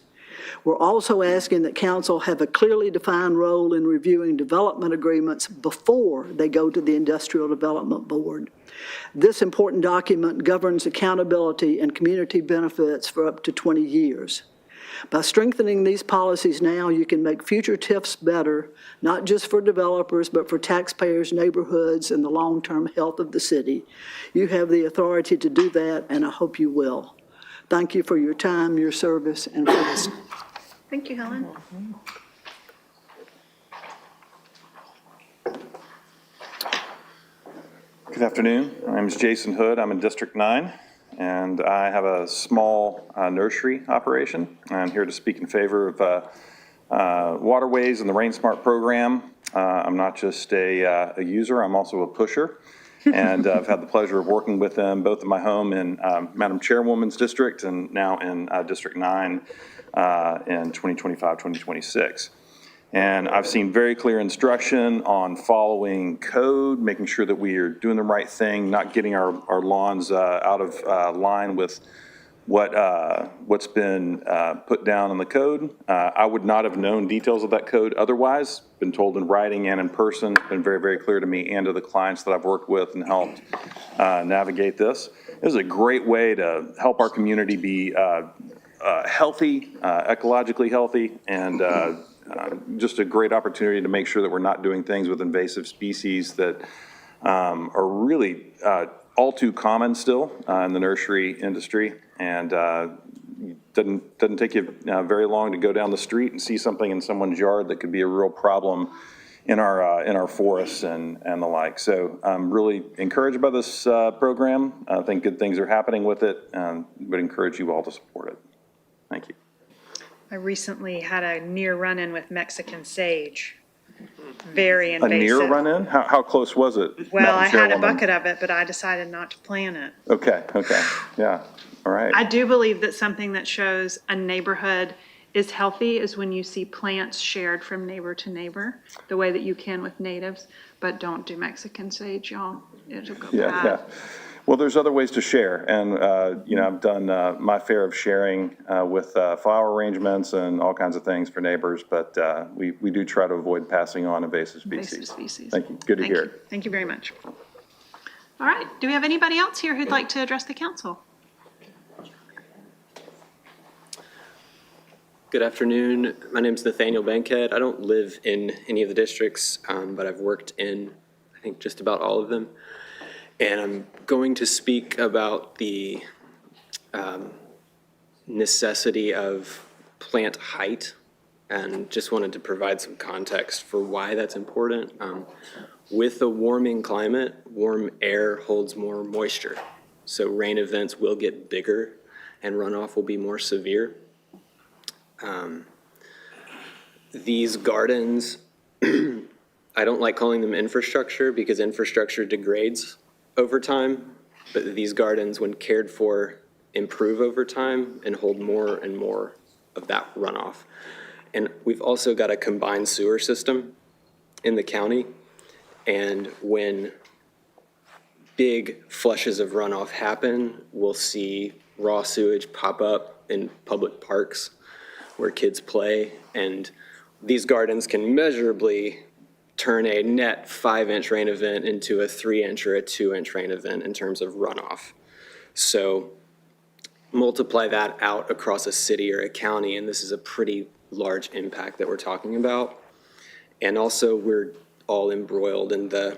We're also asking that council have a clearly defined role in reviewing development agreements before they go to the Industrial Development Board. This important document governs accountability and community benefits for up to 20 years. By strengthening these policies now, you can make future TIFs better, not just for developers, but for taxpayers, neighborhoods, and the long-term health of the city. You have the authority to do that, and I hope you will. Thank you for your time, your service, and for listening. Thank you, Helen. Good afternoon. My name is Jason Hood. I'm in District 9, and I have a small nursery operation. I'm here to speak in favor of waterways and the Rain Smart program. I'm not just a user, I'm also a pusher. And I've had the pleasure of working with them both in my home in Madam Chairwoman's district and now in District 9 in 2025, 2026. And I've seen very clear instruction on following code, making sure that we are doing the right thing, not getting our lawns out of line with what's been put down in the code. I would not have known details of that code otherwise, been told in writing and in person, been very, very clear to me and to the clients that I've worked with and helped navigate this. This is a great way to help our community be healthy, ecologically healthy, and just a great opportunity to make sure that we're not doing things with invasive species that are really all too common still in the nursery industry. And doesn't take you very long to go down the street and see something in someone's yard that could be a real problem in our forests and the like. So I'm really encouraged by this program. I think good things are happening with it, and would encourage you all to support it. Thank you. I recently had a near run-in with Mexican sage. Very A invasive. near run-in? How close was it? Well, I had a Chairwoman? bucket of it, but I decided not to plant it. Okay, yeah, all right. I do believe that something that shows a neighborhood is healthy is when you see plants shared from neighbor to neighbor, the way that you can with natives, but don't do Mexican sage, y'all. It'll go Yeah. bad. Well, there's other ways to share, and I've done my fair of sharing with flower arrangements and all kinds of things for neighbors, but we do try to avoid passing on invasive species. Invasive species. Thank you. Good to hear it. Thank you very much. All right, do we have anybody else here who'd like to address the council? Good afternoon. My name is Nathaniel Bankhead. I don't live in any of the districts, but I've worked in, I think, just about all of them. And I'm going to speak about the necessity of plant height, and just wanted to provide some context for why that's important. With a warming climate, warm air holds more moisture. So rain events will get bigger and runoff will be more severe. These gardens, I don't like calling them infrastructure because infrastructure degrades over time. But these gardens, when cared for, improve over time and hold more and more of that runoff. And we've also got a combined sewer system in the county. And when big flushes of runoff happen, we'll see raw sewage pop up in public parks where kids play. And these gardens can measurably turn a net 5-inch rain event into a 3-inch or a 2-inch rain event in terms of runoff. So multiply that out across a city or a county, and this is a pretty large impact that we're talking about. And also, we're all embroiled in the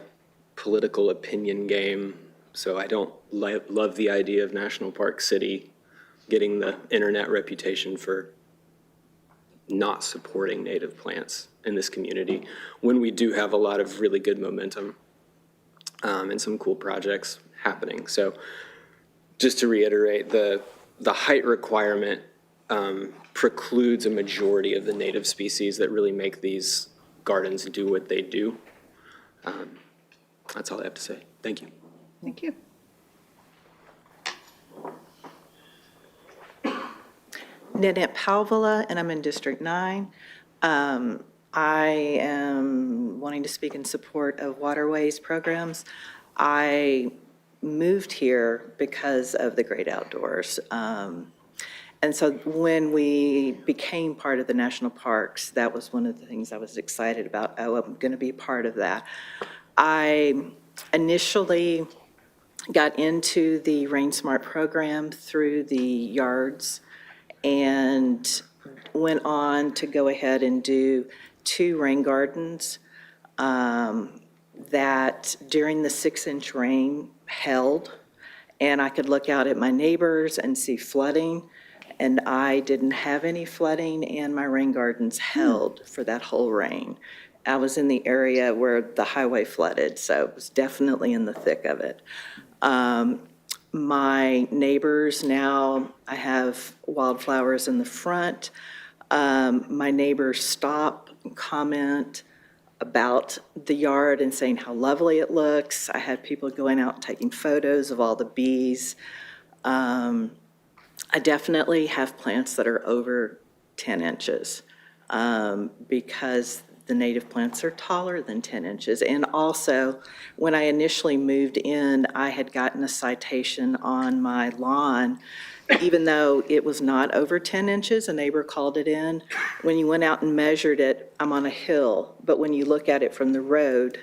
political opinion game. So I don't love the idea of National Park City getting the internet reputation for not supporting native plants in this community when we do have a lot of really good momentum and some cool projects happening. So just to reiterate, the height requirement precludes a majority of the native species that really make these gardens do what they do. That's all I have to say. Thank you. Thank you. Nanette Palvula, and I'm in District 9. I am wanting to speak in support of waterways programs. I moved here because of the great outdoors. And so when we became part of the national parks, that was one of the things I was excited about. Oh, I'm going to be part of that. I initially got into the Rain Smart program through the yards and went on to go ahead and do 2 rain gardens that during the 6-inch rain held, and I could look out at my neighbors and see flooding, and I didn't have any flooding, and my rain gardens held for that whole rain. I was in the area where the highway flooded, so it was definitely in the thick of it. My neighbors now, I have wildflowers in the front. My neighbors stop and comment about the yard and saying how lovely it looks. I had people going out taking photos of all the bees. I definitely have plants that are over 10 inches because the native plants are taller than 10 inches. And also, when I initially moved in, I had gotten a citation on my lawn, even though it was not over 10 inches, a neighbor called it in. When you went out and measured it, I'm on a hill, but when you look at it from the road,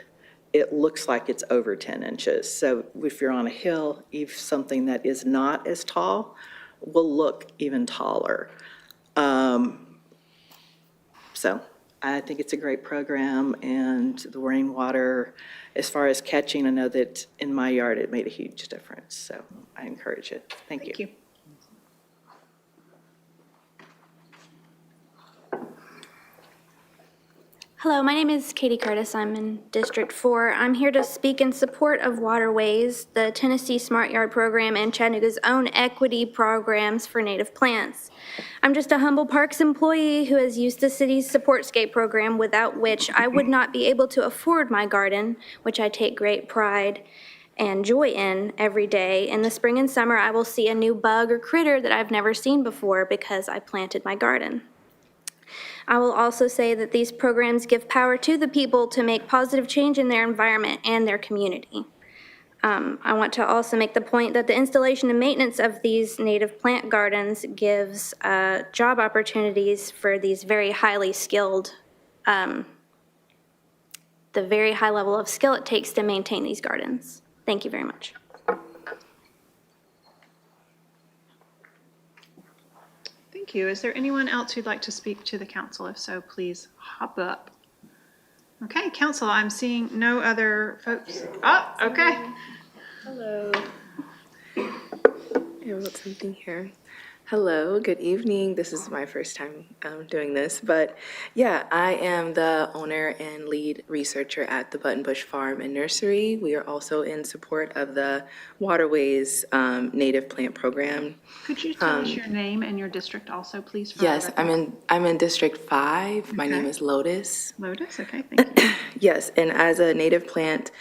it looks like it's over 10 inches. So if you're on a hill, if something that is not as tall will look even taller. So I think it's a great program, and the rainwater, as far as catching, I know that in my yard it made a huge difference, so I encourage it. Thank you. Hello, my name is Katie Curtis. I'm in District 4. I'm here to speak in support of Waterways, the Tennessee Smart Yard Program, and Chattanooga's own equity programs for native plants. I'm just a humble parks employee who has used the city's Supportscape program, without which I would not be able to afford my garden, which I take great pride and joy in every day. In the spring and summer, I will see a new bug or critter that I've never seen before because I planted my garden. I will also say that these programs give power to the people to make positive change in their environment and their community. I want to also make the point that the installation and maintenance of these native plant gardens gives job opportunities for these very highly skilled, the very high level of skill it takes to maintain these gardens. Thank you very much. Thank you. Is there anyone else who'd like to speak to the council? If so, please hop up. Okay, council, I'm seeing no other folks. Oh, okay. Hello. I wrote something here. Hello, good evening. This is my first time doing this, but yeah, I am the owner and lead researcher at the Buttonbush Farm and Nursery. We are also in support of the Waterways Native Plant Program. Could you tell us your name and your district also, please? For Yes, I'm in District 5. My name is Lotus. Lotus, okay, thank you. Yes, and as a native plant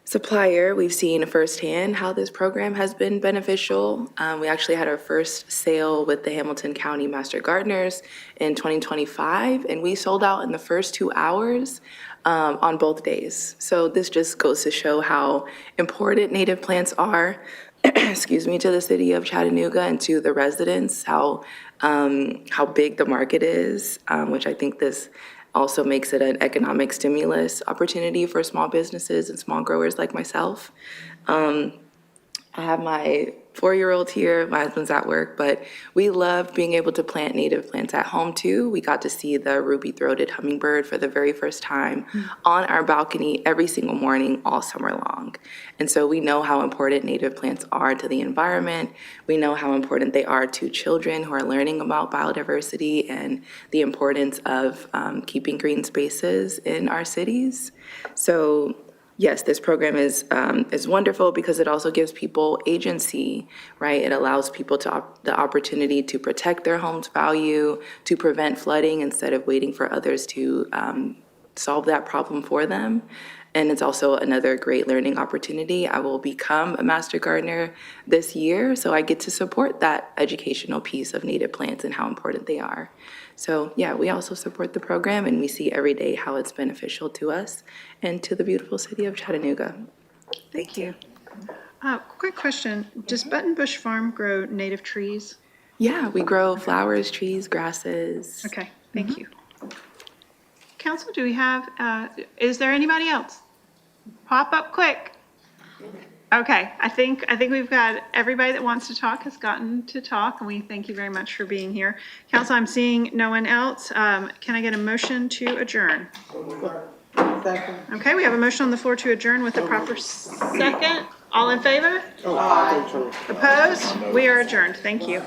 supplier, we've seen firsthand how this program has been beneficial. We actually had our first sale with the Hamilton County Master Gardeners in 2025, and we sold out in the first 2 hours on both days. So this just goes to show how important native plants are, excuse me, to the city of Chattanooga and to the residents, how big the market is, which I think this also makes it an economic stimulus opportunity for small businesses and small growers like myself. I have my 4-year-old here, my husband's at work, but we love being able to plant native plants at home too. We got to see the ruby-throated hummingbird for the very first time on our balcony every single morning all summer long. And so we know how important native plants are to the environment. We know how important they are to children who are learning about biodiversity and the importance of keeping green spaces in our cities. So yes, this program is wonderful because it also gives people agency, right? It allows people the opportunity to protect their home's value, to prevent flooding instead of waiting for others to solve that problem for them. And it's also another great learning opportunity. I will become a Master Gardener this year, so I get to support that educational piece of native plants and how important they are. So yeah, we also support the program, and we see every day how it's beneficial to us and to the beautiful city of Chattanooga. Thank you. Quick question, does Button Bush Farm grow native trees? Yeah, we grow flowers, trees, grasses. Okay, thank you. Council, do we have, is there anybody else? Pop up quick. Okay, I think we've got everybody that wants to talk has gotten to talk, and we thank you very much for being here. Council, I'm seeing no one else. Can I get a motion to adjourn? Okay, we have a motion on the floor to adjourn with the proper second. All in favor? Opposed? We are adjourned. Thank you.